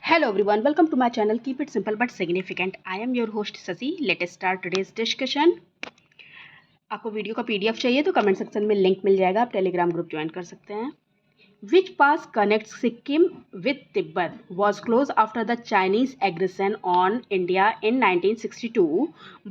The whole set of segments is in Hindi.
Hello everyone, welcome to my channel. Keep it simple but significant. I am your host Sasi. Let's start today's discussion. आपको वीडियो का पीडीएफ चाहिए तो कमेंट सेक्शन में लिंक मिल जाएगा, आप टेलीग्राम ग्रुप ज्वाइन कर सकते हैं. Which pass connects Sikkim with Tibet was closed after the Chinese aggression on India in 1962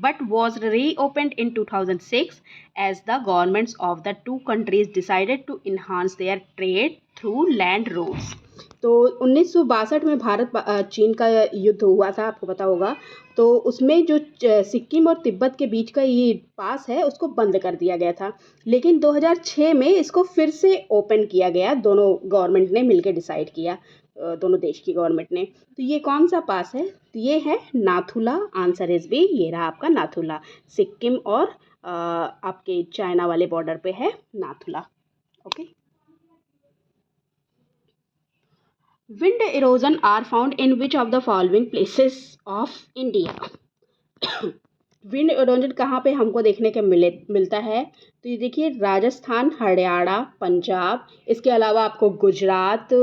but was reopened in 2006 as the governments of the two countries decided to enhance their trade through land routes. तो 1962 में भारत चीन का युद्ध हुआ था, आपको पता होगा. तो उसमें जो सिक्किम और तिब्बत के बीच का ये पास है उसको बंद कर दिया गया था, लेकिन 2006 में इसको फिर से ओपन किया गया. दोनों गवर्नमेंट ने मिलकर डिसाइड किया, दोनों देश की गवर्नमेंट ने. तो ये कौन सा पास है? तो ये है नाथुला. Answer is B. ये रहा आपका नाथुला. सिक्किम और आपके चाइना वाले बॉर्डर पे है Nathula. Okay. Wind erosion are found in which of the following places of India? Wind erosion कहाँ पे हमको देखने के मिलता है? तो ये देखिए, राजस्थान, हरियाणा, पंजाब, इसके अलावा आपको गुजरात,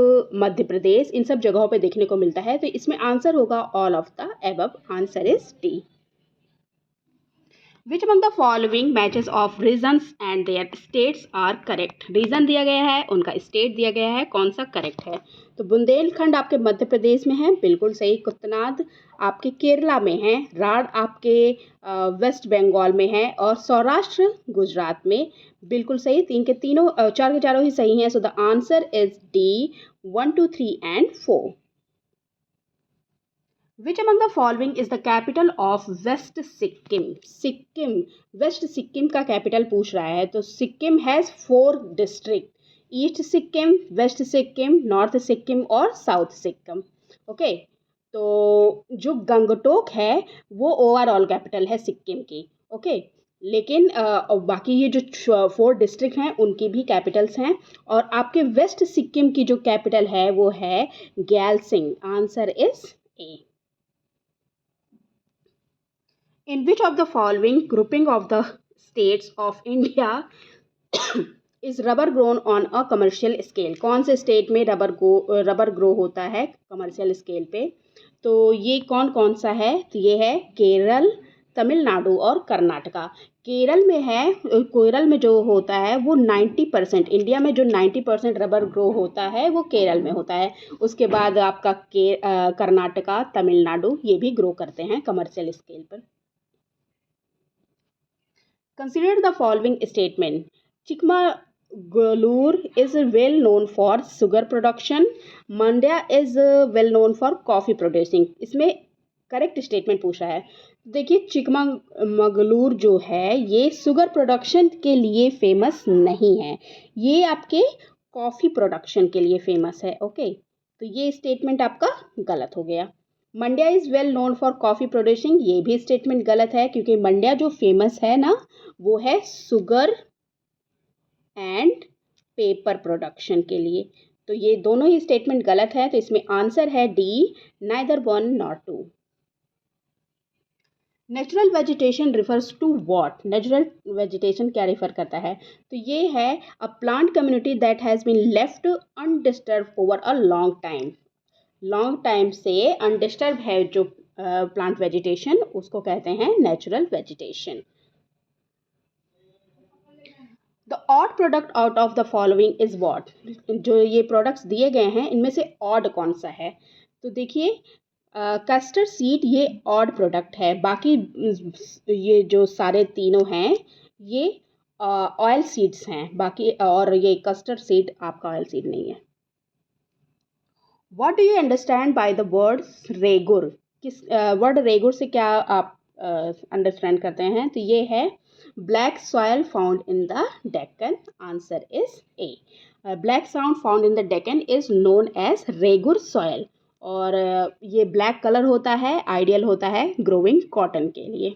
मध्य प्रदेश, इन सब जगहों पे देखने को मिलता है. तो इसमें आंसर होगा all of the above. Answer is D. Which among the following matches of regions and their states are correct? Reason दिया गया है, उनका स्टेट दिया गया है, कौन सा करेक्ट है? तो बुंदेलखंड आपके मध्य प्रदेश में है, बिल्कुल सही. कुतनाद आपके केरला में है, राढ़ आपके वेस्ट बंगाल में है, और सौराष्ट्र गुजरात में. बिल्कुल सही. चार के चारों ही सही हैं. So the answer is D. 1, 2, 3 and 4. Which among the following is the capital of West Sikkim? Sikkim, West Sikkim का कैपिटल पूछ रहा है. तो Sikkim has 4 district: East Sikkim, West Sikkim, North Sikkim और साउथ सिक्किम. ओके. तो जो गंगटोक है वो ओवरऑल कैपिटल है सिक्किम की. ओके. लेकिन बाकी ये जो 4 डिस्ट्रिक्ट हैं उनकी भी कैपिटल्स हैं. और आपके वेस्ट सिक्किम की जो कैपिटल है वो है Gyalshing. Answer is A. In which of the following grouping of the states of India is rubber grown on a commercial scale? कौन से स्टेट में रबर ग्रो होता है कमर्शियल स्केल पे? तो ये कौन कौन सा है? तो ये है केरल, तमिलनाडु और कर्नाटका. केरल में है, केरल में जो होता है वो 90%, इंडिया में जो 90% रबर ग्रो होता है वो केरल में होता है. उसके बाद आपका कर्नाटका, तमिलनाडु ये भी ग्रो करते हैं कमर्शियल स्केल पर. Consider the following statement. Chikmagalur is well known for sugar production. Mandya is well known for coffee producing. इसमें करेक्ट स्टेटमेंट पूछा है. देखिए, चिकमागलूर जो है ये शुगर प्रोडक्शन के लिए फेमस नहीं है, ये आपके कॉफ़ी प्रोडक्शन के लिए फेमस है. ओके. तो ये स्टेटमेंट आपका गलत हो गया. Mandya is well known for coffee producing, ये भी स्टेटमेंट गलत है, क्योंकि मंड्या जो फेमस है ना वो है शुगर एंड पेपर प्रोडक्शन के लिए. तो ये दोनों ही स्टेटमेंट गलत है. तो इसमें आंसर है D. Neither 1 not 2. Natural vegetation refers to what? Natural vegetation क्या रिफर करता है? तो ये है a plant community that has been left undisturb over a long time. Long time से अनडिस्टर्ब है जो प्लांट वेजिटेशन, उसको कहते हैं natural vegetation. The odd product out of the following is what? जो ये प्रोडक्ट्स दिए गए हैं इनमें से ऑड कौन सा है? तो देखिए, कस्टर्ड सीड ये ऑड प्रोडक्ट है. बाकी ये जो सारे तीनों हैं ये ऑयल सीड्स हैं बाकी, और ये कस्टर्ड सीड आपका ऑयल सीड नहीं है. What do you understand by the word regur? किस वर्ड रेगुर से क्या आप अंडरस्टैंड करते हैं? तो ये है black soil found in the Deccan. Answer is A. Black soil found in the Deccan is known as regur soil, और ये ब्लैक कलर होता है, आइडियल होता है ग्रोइंग कॉटन के लिए.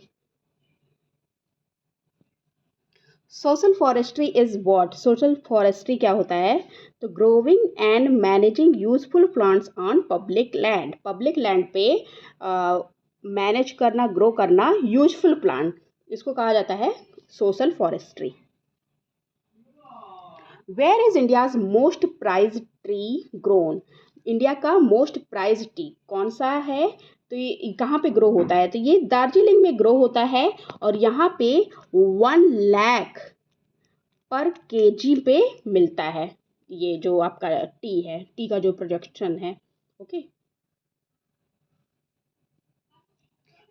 Social forestry is what? Social forestry क्या होता है? तो growing and managing useful plants on public land. Public land पे मैनेज करना, ग्रो करना यूजफुल प्लांट, इसको कहा जाता है social forestry. Where is India's most prized tree grown? India का मोस्ट प्राइज टी कौन सा है? तो ये कहाँ पे ग्रो होता है? तो ये दार्जिलिंग में ग्रो होता है और यहाँ पे 1 लाख पर केजी पे मिलता है। ये जो आपका टी है, टी का जो प्रोडक्शन है। Okay.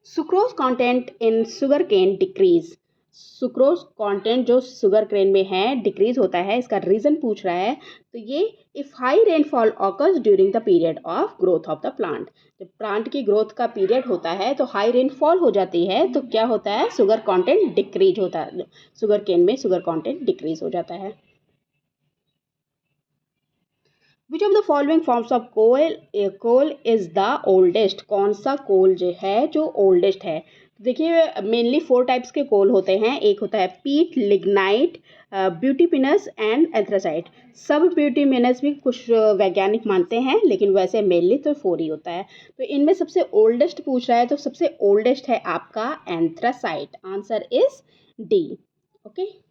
Sucrose content in sugarcane decrease. Sucrose content जो शुगर केन में है डिक्रीज होता है, इसका रीज़न पूछ रहा है। तो ये if high rainfall occurs during the period of growth of the plant. जब प्लांट की ग्रोथ का पीरियड होता है तो हाई रेनफॉल हो जाती है, तो क्या होता है? शुगर कंटेंट डिक्रीज होता है, शुगर केन में शुगर कंटेंट डिक्रीज हो जाता है। Which of the following forms of coal is the oldest? कौन सा कोल जो है जो ओल्डेस्ट है? तो देखिए मेनली 4 टाइप्स के कोल होते हैं। एक होता है पीट, लिग्नाइट, ब्यूटीपिनस एंड एंथ्रासाइट। सब ब्यूटीपिनस भी कुछ वैज्ञानिक मानते हैं, लेकिन वैसे मेनली तो 4 ही होता है। तो इनमें सबसे ओल्डेस्ट पूछ रहा है, तो सबसे ओल्डेस्ट है आपका anthracite. Answer is D. Okay.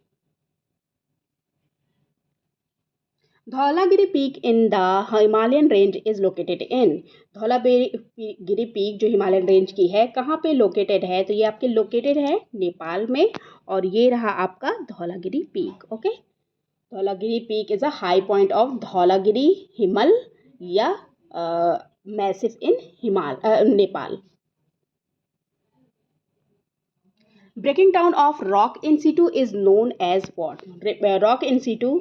Dhaulagiri peak in the Himalayan range is located in. Dhaulagiri peak जो हिमालयन रेंज की है कहाँ पे लोकेटेड है? तो ये आपके लोकेटेड है नेपाल में, और ये रहा आपका Dhaulagiri peak. Okay. Dhaulagiri peak is a high point of Dhaulagiri Himal या massif in Nepal. Breaking down of rock in situ is known as what? Rock in situ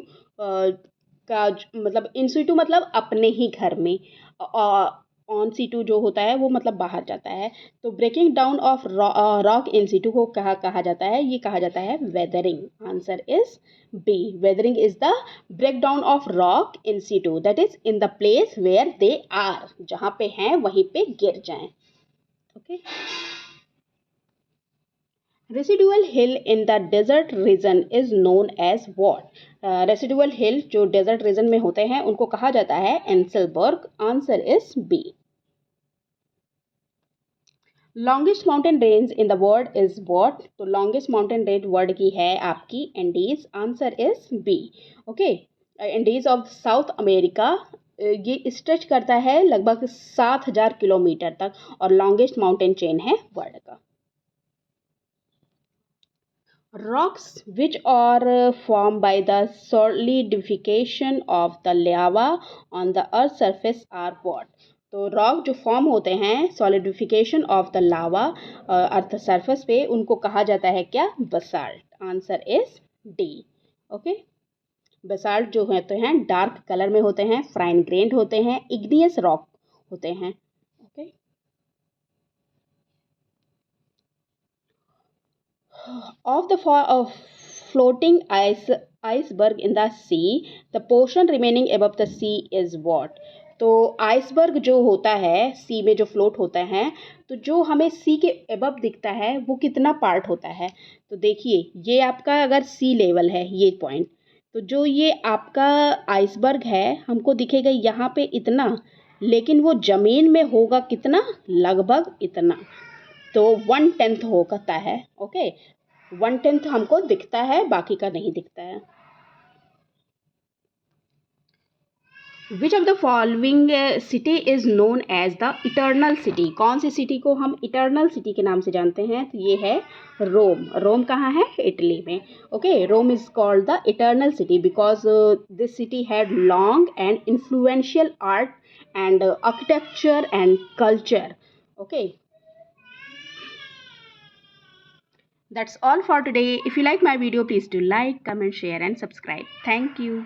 मतलब इन सीटू मतलब अपने ही घर में, ऑन सीटू जो होता है वो मतलब बाहर जाता है। तो breaking down of rock in situ को कहा जाता है, ये कहा जाता है weathering. Answer is B. Weathering is the break down of rock in situ, that is in the place where they are, जहाँ पे हैं वहीं पे गिर जाएं। Okay. Residual hill in the desert region is known as what? Residual hill जो डेजर्ट रीजन में होते हैं उनको कहा जाता है inselberg. Answer is B. Longest mountain range in the world is what? तो लॉन्गेस्ट माउंटेन रेंज वर्ल्ड की है आपकी Andes. Answer is B. Okay. Andes of South America, ये स्ट्रेच करता है लगभग 7,000 किलोमीटर तक, और लॉन्गेस्ट माउंटेन चेन है वर्ल्ड का। Rocks which are formed by the solidification of the lava on the earth surface are what? तो रॉक जो फॉर्म होते हैं solidification of the lava earth surface पे, उनको कहा जाता है क्या? Basalt. Answer is D. Okay. Basalt जो होते हैं डार्क कलर में होते हैं, फाइन ग्रेन्ड होते हैं, इग्नियस रॉक होते हैं। Okay. Of the floating iceberg in the sea, the portion remaining above the sea is what? तो आइसबर्ग जो होता है सी में जो फ्लोट होता है, तो जो हमें सी के अबव दिखता है वो कितना पार्ट होता है? तो देखिए ये आपका अगर सी लेवल है ये पॉइंट, तो जो ये आपका आइसबर्ग है हमको दिखेगा यहाँ पे इतना, लेकिन वो ज़मीन में होगा कितना? लगभग इतना। तो 1/10 होता है। ओके। 1/10 हमको दिखता है, बाकी का नहीं दिखता है। Which of the following city is known as the eternal city? कौन सी सिटी को हम इटर्नल सिटी के नाम से जानते हैं? तो ये है रोम। रोम कहाँ है? इटली में। Okay. Rome is called the eternal city because this city had long and influential art and architecture and culture. Okay, that's all for today. If you like my video, please do like, comment, share and subscribe. Thank you.